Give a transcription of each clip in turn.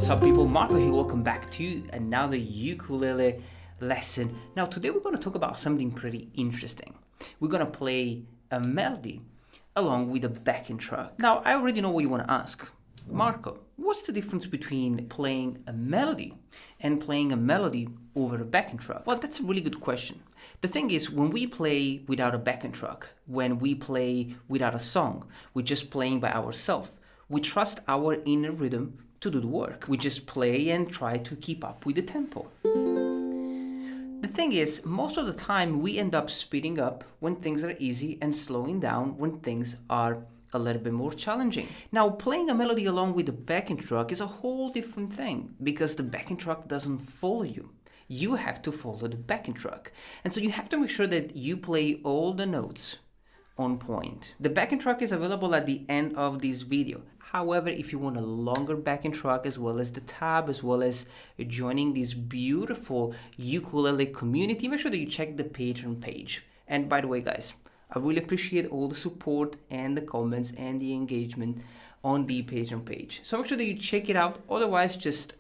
What's up people, Marco here, welcome back to another ukulele lesson. Now today we're going to talk about something pretty interesting. We're going to play a melody along with a backing track. Now I already know what you want to ask. Marco, what's the difference between playing a melody and playing a melody over a backing track? Well, that's a really good question. The thing is, when we play without a backing track, when we play without a song, we're just playing by ourselves. We trust our inner rhythm to do the work. We just play and try to keep up with the tempo. The thing is, most of the time we end up speeding up when things are easy and slowing down when things are a little bit more challenging. Now, playing a melody along with the backing track is a whole different thing because the backing track doesn't follow you. You have to follow the backing track. And so you have to make sure that you play all the notes on point. The backing track is available at the end of this video. However, if you want a longer backing track as well as the tab, as well as joining this beautiful ukulele community, make sure that you check the Patreon page. And by the way, guys, I really appreciate all the support and the comments and the engagement on the Patreon page. So make sure that you check it out. Otherwise, just,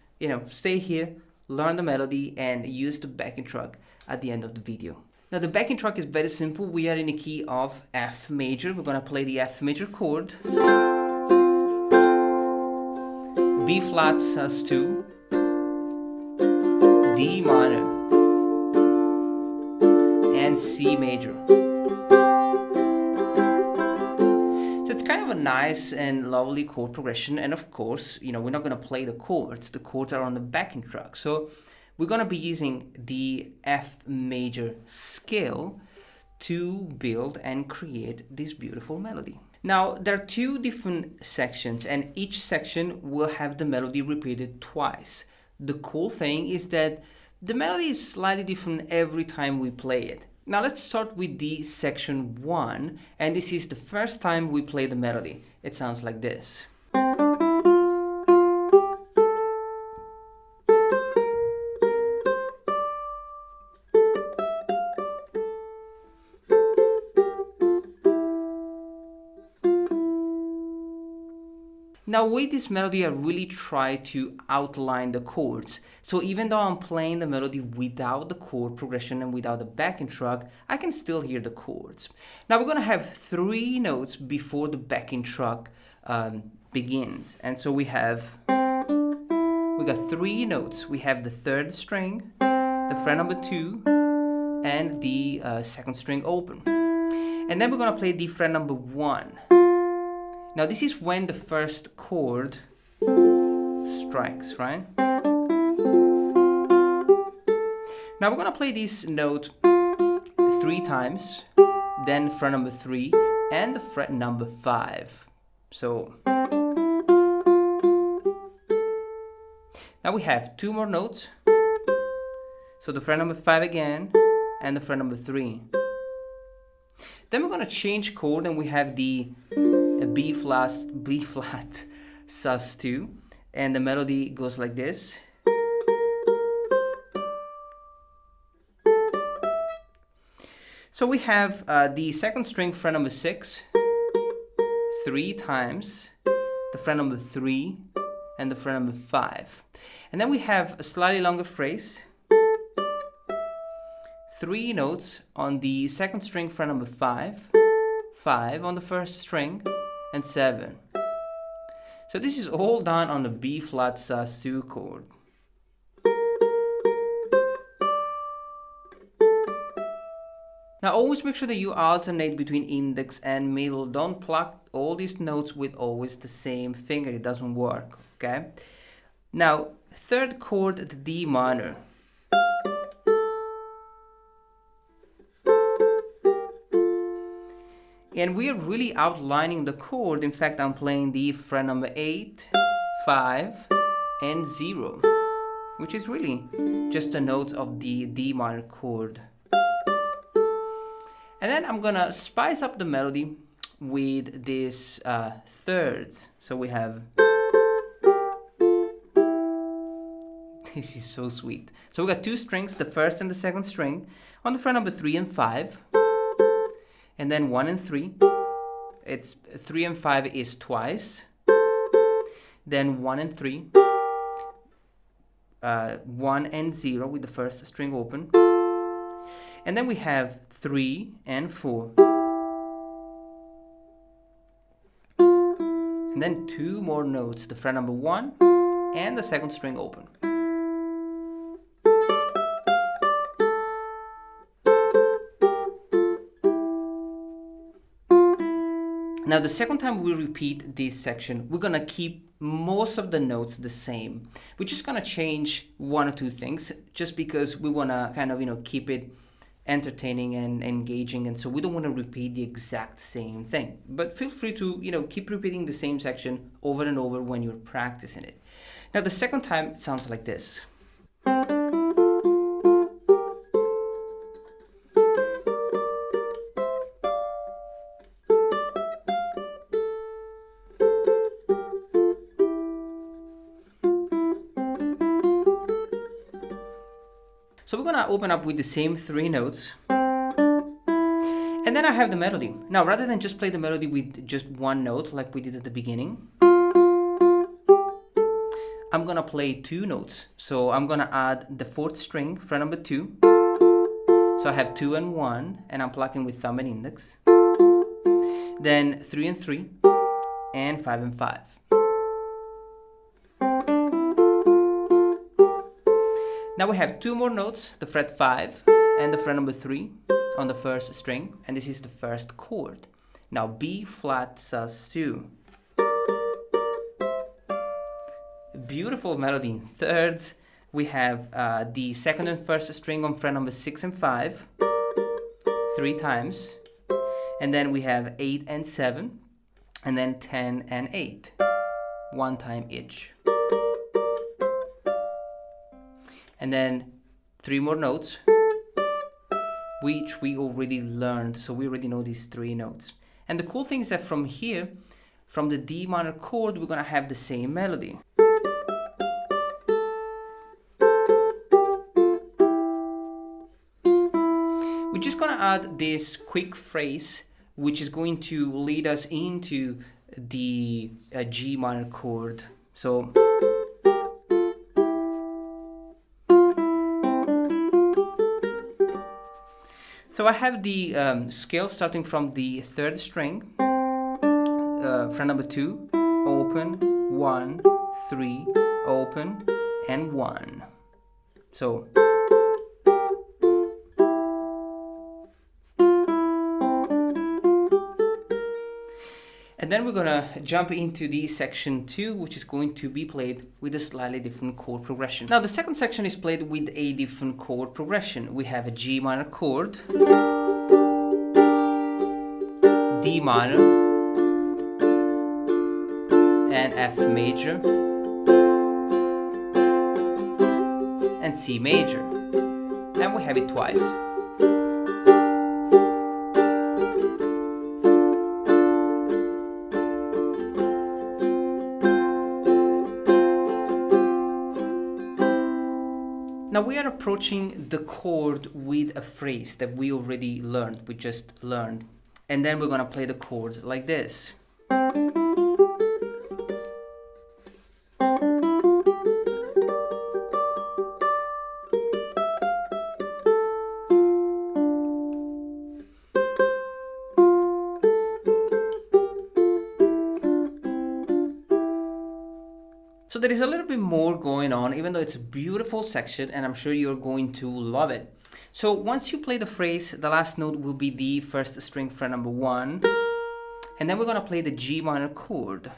stay here, learn the melody and use the backing track at the end of the video. Now the backing track is very simple. We are in the key of F major. We're going to play the F major chord, B flat sus2, D minor, and C major. So it's kind of a nice and lovely chord progression. And of course, we're not going to play the chords. The chords are on the backing track. So we're going to be using the F major scale to build and create this beautiful melody. Now, there are two different sections, and each section will have the melody repeated twice. The cool thing is that the melody is slightly different every time we play it. Now, let's start with the section 1, and this is the first time we play the melody. It sounds like this. Now with this melody, I really try to outline the chords. So even though I'm playing the melody without the chord progression and without the backing track, I can still hear the chords. Now we're going to have 3 notes before the backing track begins. And so we got 3 notes. We have the 3rd string, the fret number 2, and the 2nd string open. And then we're going to play the fret number 1. Now this is when the first chord strikes, right? Now we're gonna play this note 3 times, then fret number 3 and the fret number 5. So now we have 2 more notes. So the fret number 5 again and the fret number 3. Then we're gonna change chord and we have the B flat sus2, and the melody goes like this. So we have the 2nd string fret number 6 3 times, the fret number 3 and the fret number 5, and then we have a slightly longer phrase, 3 notes on the 2nd string fret number 5, 5 on the 1st string, and 7. So this is all done on the B flat sus2 chord. Now always make sure that you alternate between index and middle. Don't pluck all these notes with always the same finger. It doesn't work, okay? Now, 3rd chord, the D minor. And we are really outlining the chord. In fact, I'm playing the fret number 8, 5, and 0, which is really just the notes of the D minor chord. And then I'm gonna spice up the melody with these thirds. So we have, this is so sweet. So we got 2 strings, the 1st and the 2nd string, on the fret number 3 and 5. And then 1 and 3. It's 3 and 5 is twice. Then 1 and 3. 1 and 0 with the first string open. And then we have 3 and 4. And then 2 more notes, the fret number 1 and the second string open. Now the second time we repeat this section, we're gonna keep most of the notes the same. We're just gonna change 1 or 2 things just because we wanna kind of, keep it entertaining and engaging, and so we don't want to repeat the exact same thing. But feel free to, keep repeating the same section over and over when you're practicing it. Now the second time it sounds like this. So we're gonna open up with the same 3 notes, and then I have the melody. Now rather than just play the melody with just 1 note like we did at the beginning, I'm gonna play 2 notes. So I'm gonna add the 4th string, fret number 2. So I have 2 and 1, and I'm plucking with thumb and index. Then 3 and 3, and 5 and 5. Now we have 2 more notes, the fret 5 and the fret number 3 on the first string, and this is the first chord. Now B flat sus2. Beautiful melody in thirds. We have the second and first string on fret number 6 and 5, 3 times, and then we have 8 and 7, and then 10 and 8, 1 time each. And then 3 more notes, which we already learned, so we already know these 3 notes. And the cool thing is that from here, from the D minor chord, we're gonna have the same melody. We're just gonna add this quick phrase, which is going to lead us into the G minor chord. So I have the scale starting from the 3rd string, fret number 2, open, 1, 3, open, and 1. So and then we're gonna jump into the section 2, which is going to be played with a slightly different chord progression. Now the second section is played with a different chord progression. We have a G minor chord, D minor, and F major, and C major. And we have it twice. Now we are approaching the chord with a phrase that we already learned, we just learned. And then we're gonna play the chords like this. So there is a little bit more going on, even though it's a beautiful section, and I'm sure you're going to love it. So once you play the phrase, the last note will be the first string fret number 1, and then we're gonna play the G minor chord.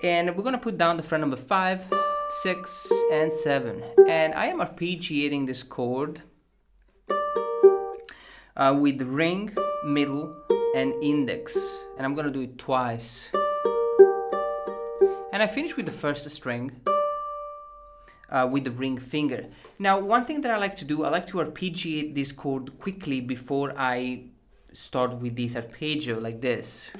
And we're gonna put down the fret number 5, 6, and 7. And I am arpeggiating this chord with the ring, middle, and index. And I'm gonna do it twice. And I finish with the first string with the ring finger. Now, one thing that I like to do, I like to arpeggiate this chord quickly before I start with this arpeggio like this.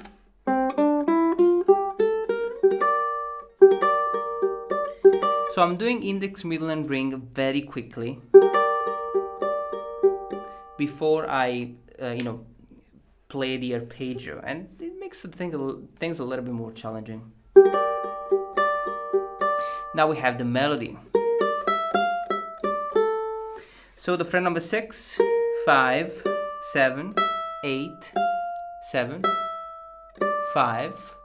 So I'm doing index, middle, and ring very quickly before I, play the arpeggio, and it makes things a little bit more challenging. Now we have the melody. So the fret number 6, 5, 7, 8, 7, 5,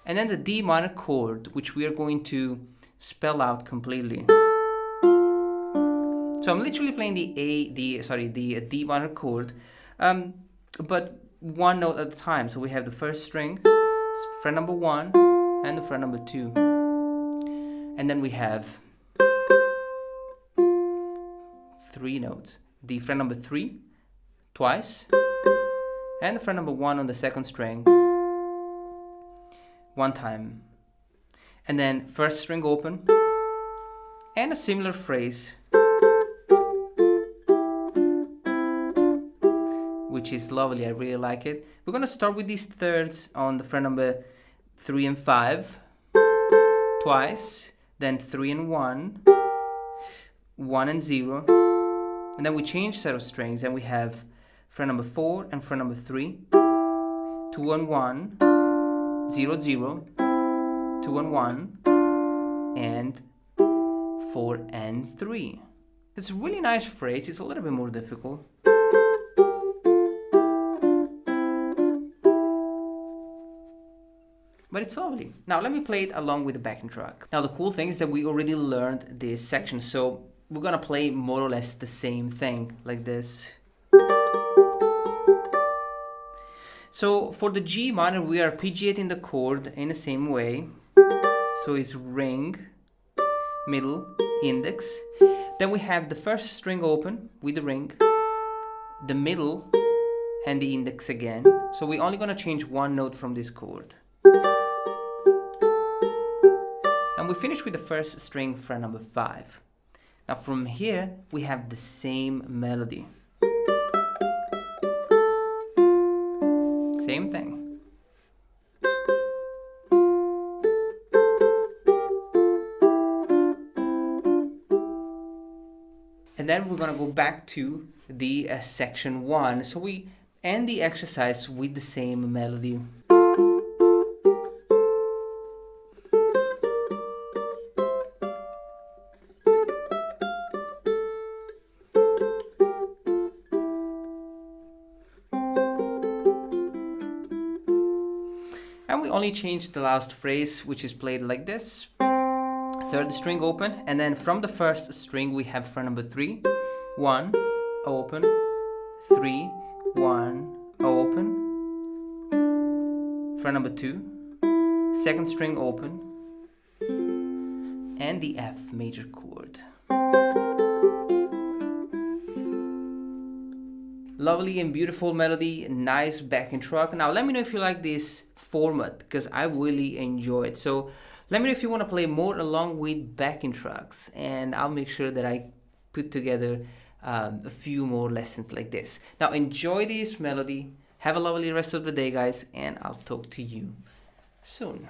and then the D minor chord, which we are going to spell out completely. So I'm literally playing the D minor chord, but one note at a time. So we have the first string, fret number 1, and the fret number 2, and then we have 3 notes. The fret number 3 twice, and the fret number 1 on the second string 1 time, and then first string open, and a similar phrase, which is lovely. I really like it. We're gonna start with these thirds on the fret number 3 and 5 twice, then 3 and 1, 1 and 0, and then we change set of strings, and we have fret number 4 and fret number 3, 2 and 1, 0, 0, 2 and 1, and 4 and 3. It's a really nice phrase. It's a little bit more difficult. But it's lovely. Now let me play it along with the backing track. Now the cool thing is that we already learned this section, so we're gonna play more or less the same thing, like this. So for the G minor, we are arpeggiating the chord in the same way. So it's ring, middle, index. Then we have the first string open with the ring, the middle, and the index again. So we're only gonna change one note from this chord. And we finish with the first string, fret number 5. Now from here, we have the same melody. Same thing. And then we're gonna go back to the section 1. So we end the exercise with the same melody. And we only changed the last phrase, which is played like this. Third string open, and then from the first string we have fret number 3, 1, open, 3, 1, open, fret number 2, second string open, and the F major chord. Lovely and beautiful melody, nice backing track. Now let me know if you like this format, because I really enjoy it. So let me know if you want to play more along with backing tracks, and I'll make sure that I put together a few more lessons like this. Now enjoy this melody, have a lovely rest of the day guys, and I'll talk to you soon.